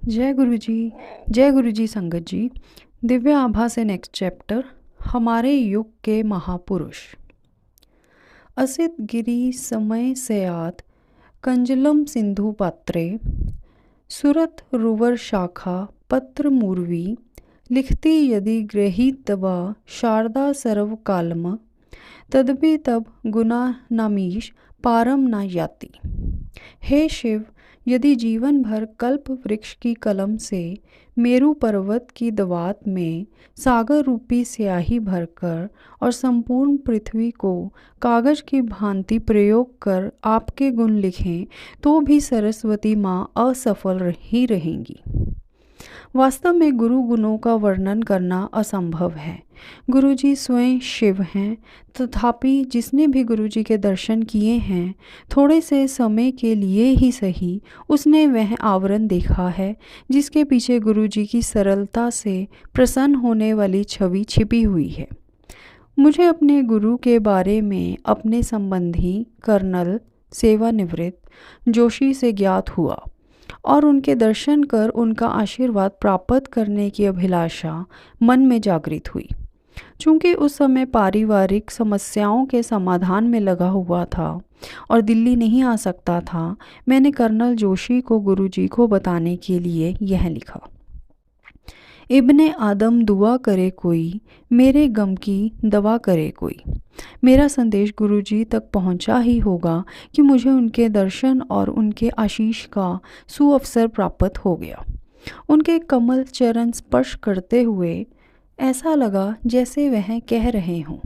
जय गुरु जी संगत जी। दिव्य आभा से नेक्स्ट चैप्टर, हमारे युग के महापुरुष। असित गिरी समय सयात कंजलम सिंधु पात्रे, सुरत रुवर शाखा पत्र मूर्वी, लिखती यदि गृहीत दवा शारदा सर्व कालम, तदपि तब गुना नामीश पारम ना याति। हे शिव, यदि जीवन भर कल्प वृक्ष की कलम से मेरु पर्वत की दवात में सागर रूपी स्याही भरकर और संपूर्ण पृथ्वी को कागज की भांति प्रयोग कर आपके गुण लिखें तो भी सरस्वती माँ असफल ही रहेंगी। वास्तव में गुरु गुणों का वर्णन करना असंभव है। गुरुजी स्वयं शिव हैं, तथापि जिसने भी गुरुजी के दर्शन किए हैं, थोड़े से समय के लिए ही सही, उसने वह आवरण देखा है जिसके पीछे गुरुजी की सरलता से प्रसन्न होने वाली छवि छिपी हुई है। मुझे अपने गुरु के बारे में अपने संबंधी कर्नल सेवानिवृत्त जोशी से ज्ञात हुआ और उनके दर्शन कर उनका आशीर्वाद प्राप्त करने की अभिलाषा मन में जागृत हुई। चूँकि उस समय पारिवारिक समस्याओं के समाधान में लगा हुआ था और दिल्ली नहीं आ सकता था, मैंने कर्नल जोशी को गुरुजी को बताने के लिए यह लिखा। इब्ने आदम दुआ करे कोई, मेरे गम की दवा करे कोई। मेरा संदेश गुरुजी तक पहुंचा ही होगा कि मुझे उनके दर्शन और उनके आशीष का सुअवसर प्राप्त हो गया। उनके कमल चरण स्पर्श करते हुए ऐसा लगा जैसे वह कह रहे हों,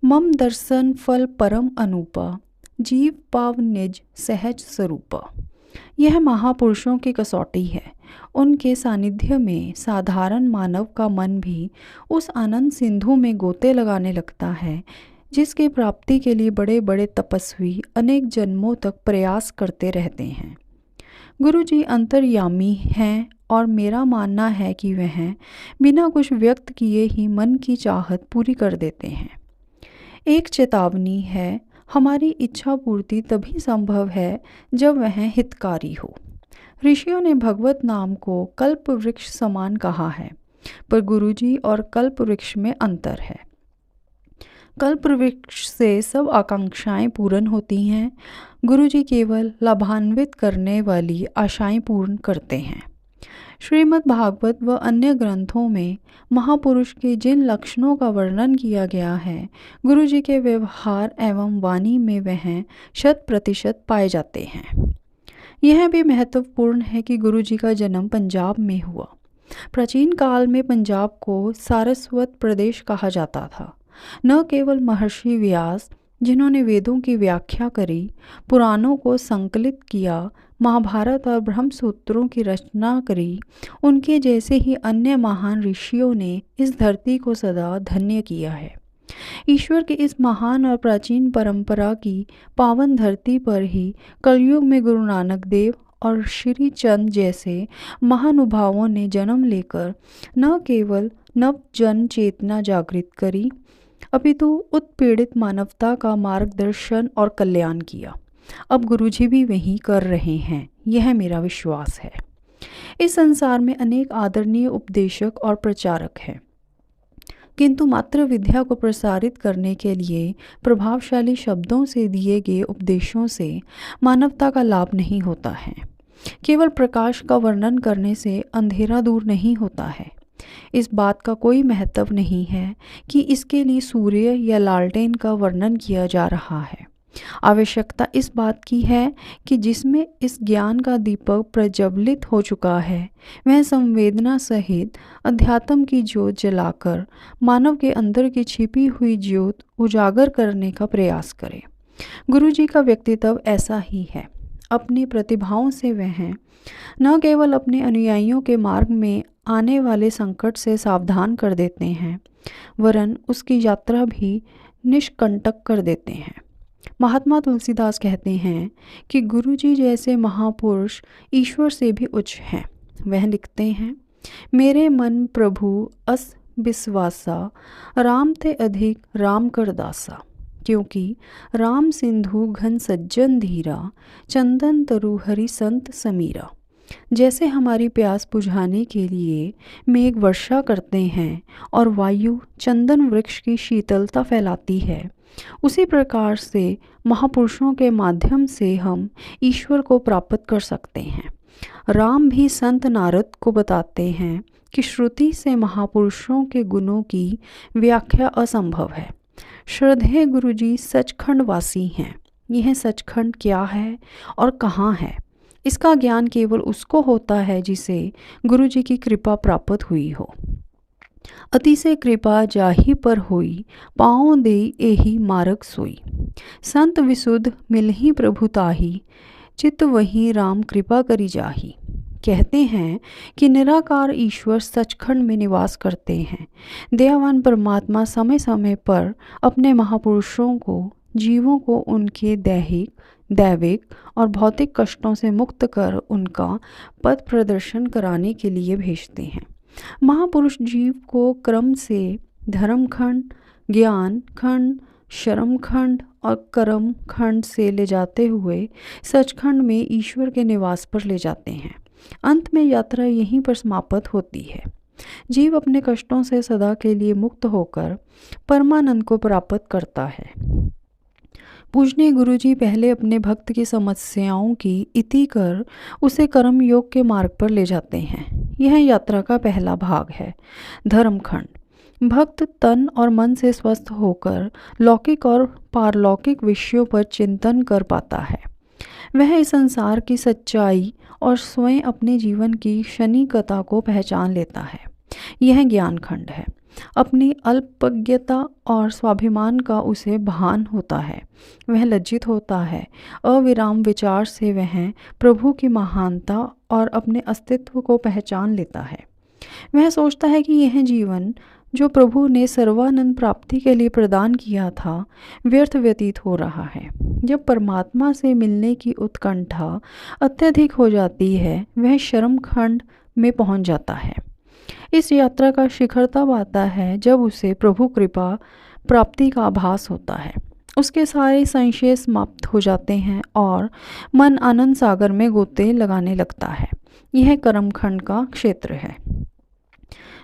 मम दर्शन फल परम अनूपा, जीव पाव निज सहज स्वरूपा। यह महापुरुषों की कसौटी है। उनके सानिध्य में साधारण मानव का मन भी उस आनंद सिंधु में गोते लगाने लगता है जिसकी प्राप्ति के लिए बड़े बड़े तपस्वी अनेक जन्मों तक प्रयास करते रहते हैं। गुरुजी अंतर्यामी हैं और मेरा मानना है कि वह बिना कुछ व्यक्त किए ही मन की चाहत पूरी कर देते हैं। एक चेतावनी है, हमारी इच्छा पूर्ति तभी संभव है जब वह हितकारी हो। ऋषियों ने भगवत नाम को कल्प वृक्ष समान कहा है, पर गुरुजी और कल्प वृक्ष में अंतर है। कल्प वृक्ष से सब आकांक्षाएं पूर्ण होती हैं, गुरुजी केवल लाभान्वित करने वाली आशाएं पूर्ण करते हैं। श्रीमद् भागवत व अन्य ग्रंथों में महापुरुष के जिन लक्षणों का वर्णन किया गया है, गुरुजी के व्यवहार एवं वाणी में वह 100% पाए जाते हैं। यह भी महत्वपूर्ण है कि गुरुजी का जन्म पंजाब में हुआ। प्राचीन काल में पंजाब को सारस्वत प्रदेश कहा जाता था। न केवल महर्षि व्यास, जिन्होंने वेदों की व्याख्या करी, पुराणों को संकलित किया, महाभारत और ब्रह्मसूत्रों की रचना करी, उनके जैसे ही अन्य महान ऋषियों ने इस धरती को सदा धन्य किया है। ईश्वर की इस महान और प्राचीन परंपरा की पावन धरती पर ही कलयुग में गुरु नानक देव और श्री चंद जैसे महानुभावों ने जन्म लेकर न केवल नव जन चेतना जागृत करी, अपितु उत्पीड़ित मानवता का मार्गदर्शन और कल्याण किया। अब गुरुजी भी वही कर रहे हैं, यह मेरा विश्वास है। इस संसार में अनेक आदरणीय उपदेशक और प्रचारक हैं, किंतु मात्र विद्या को प्रसारित करने के लिए प्रभावशाली शब्दों से दिए गए उपदेशों से मानवता का लाभ नहीं होता है। केवल प्रकाश का वर्णन करने से अंधेरा दूर नहीं होता है। इस बात का कोई महत्व नहीं है कि इसके लिए सूर्य या लालटेन का वर्णन किया जा रहा है। आवश्यकता इस बात की है कि जिसमें इस ज्ञान का दीपक प्रज्वलित हो चुका है, वह संवेदना सहित अध्यात्म की ज्योत जलाकर मानव के अंदर की छिपी हुई ज्योत उजागर करने का प्रयास करे। गुरुजी का व्यक्तित्व ऐसा ही है। अपनी प्रतिभाओं से वह न केवल अपने अनुयायियों के मार्ग में आने वाले संकट से सावधान कर देते हैं, वरन उसकी यात्रा भी निष्कंटक कर देते हैं। महात्मा तुलसीदास कहते हैं कि गुरुजी जैसे महापुरुष ईश्वर से भी उच्च हैं। वह लिखते हैं, मेरे मन प्रभु अस विश्वासा, राम ते अधिक राम कर दासा। क्योंकि राम सिंधु घन सज्जन धीरा, चंदन तरु हरि संत समीरा। जैसे हमारी प्यास बुझाने के लिए मेघ वर्षा करते हैं और वायु चंदन वृक्ष की शीतलता फैलाती है, उसी प्रकार से महापुरुषों के माध्यम से हम ईश्वर को प्राप्त कर सकते हैं। राम भी संत नारद को बताते हैं कि श्रुति से महापुरुषों के गुणों की व्याख्या असंभव है। श्रद्धेय गुरुजी सचखंड वासी हैं। यह सचखंड क्या है और कहाँ है, इसका ज्ञान केवल उसको होता है जिसे गुरुजी की कृपा प्राप्त हुई हो। अति से कृपा जाहि पर होई, पाँव देई एहि मार्ग सोई। संत विशुद्ध मिलहि प्रभु ताहि, चित्त वही राम कृपा करी जाहि। कहते हैं कि निराकार ईश्वर सचखंड में निवास करते हैं। दयावान परमात्मा समय समय पर अपने महापुरुषों को, जीवों को उनके दैहिक, दैविक और भौतिक कष्टों से मुक्त कर उनका पथ प्रदर्शन कराने के लिए भेजते हैं। महापुरुष जीव को क्रम से धर्म खंड, ज्ञान खंड, शर्म खंड और कर्म खंड से ले जाते हुए सचखंड में ईश्वर के निवास पर ले जाते हैं। अंत में यात्रा यहीं पर समाप्त होती है। जीव अपने कष्टों से सदा के लिए मुक्त होकर परमानंद को प्राप्त करता है। पूजनीय गुरुजी पहले अपने भक्त की समस्याओं की इति कर उसे कर्म योग के मार्ग पर ले जाते हैं। यह यात्रा का पहला भाग है, धर्मखंड। भक्त तन और मन से स्वस्थ होकर लौकिक और पारलौकिक विषयों पर चिंतन कर पाता है। वह इस संसार की सच्चाई और स्वयं अपने जीवन की क्षणिकता को पहचान लेता है। यह ज्ञान खंड है। अपनी अल्पज्ञता और स्वाभिमान का उसे भान होता है। वह लज्जित होता है। अविराम विचार से वह प्रभु की महानता और अपने अस्तित्व को पहचान लेता है। वह सोचता है कि यह जीवन जो प्रभु ने सर्वानंद प्राप्ति के लिए प्रदान किया था, व्यर्थ व्यतीत हो रहा है। जब परमात्मा से मिलने की उत्कंठा अत्यधिक हो जाती है, वह शर्म खंड में पहुंच जाता है। इस यात्रा का शिखर तब आता है जब उसे प्रभु कृपा प्राप्ति का आभास होता है। उसके सारे संशय समाप्त हो जाते हैं और मन आनंद सागर में गोते लगाने लगता है। यह कर्मखंड का क्षेत्र है।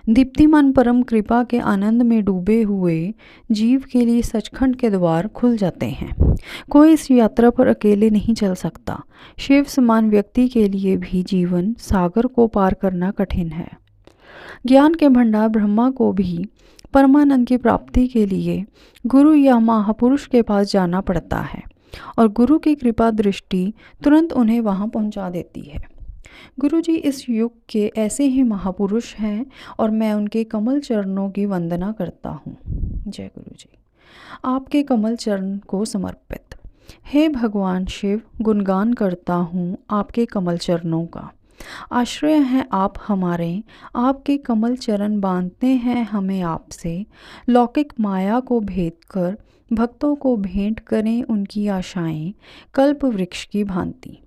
दीप्तिमान परम कृपा के आनंद में डूबे हुए जीव के लिए सचखंड के द्वार खुल जाते हैं। कोई इस यात्रा पर अकेले नहीं चल सकता। शिव समान व्यक्ति के लिए भी जीवन सागर को पार करना कठिन है। ज्ञान के भंडार ब्रह्मा को भी परमानंद की प्राप्ति के लिए गुरु या महापुरुष के पास जाना पड़ता है और गुरु की कृपा दृष्टि तुरंत उन्हें वहां पहुंचा देती है। गुरु जी इस युग के ऐसे ही महापुरुष हैं और मैं उनके कमल चरणों की वंदना करता हूँ। जय गुरु जी। आपके कमल चरण को समर्पित। हे भगवान शिव, गुणगान करता हूँ आपके कमल चरणों का। आश्रय हैं आप हमारे, आपके कमल चरण बांधते हैं हमें आपसे। लौकिक माया को भेद कर भक्तों को भेंट करें उनकी आशाएं कल्प वृक्ष की भांति।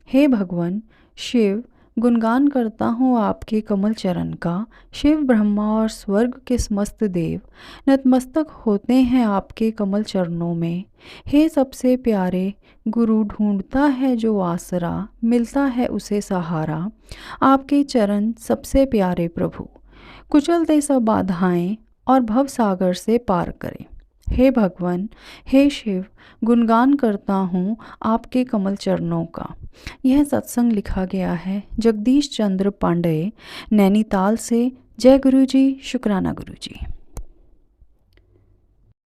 हे भगवान शिव, गुणगान करता हूँ आपके कमल चरण का। शिव, ब्रह्मा और स्वर्ग के समस्त देव नतमस्तक होते हैं आपके कमल चरणों में। हे सबसे प्यारे गुरु, ढूंढता है जो आसरा, मिलता है उसे सहारा। आपके चरण सबसे प्यारे प्रभु, कुचल दे सब बाधाएं और भव सागर से पार करें। हे भगवान, हे शिव, गुणगान करता हूँ आपके कमल चरणों का। यह सत्संग लिखा गया है जगदीश चंद्र पांडे, नैनीताल से। जय गुरु जी, शुक्राना गुरु जी।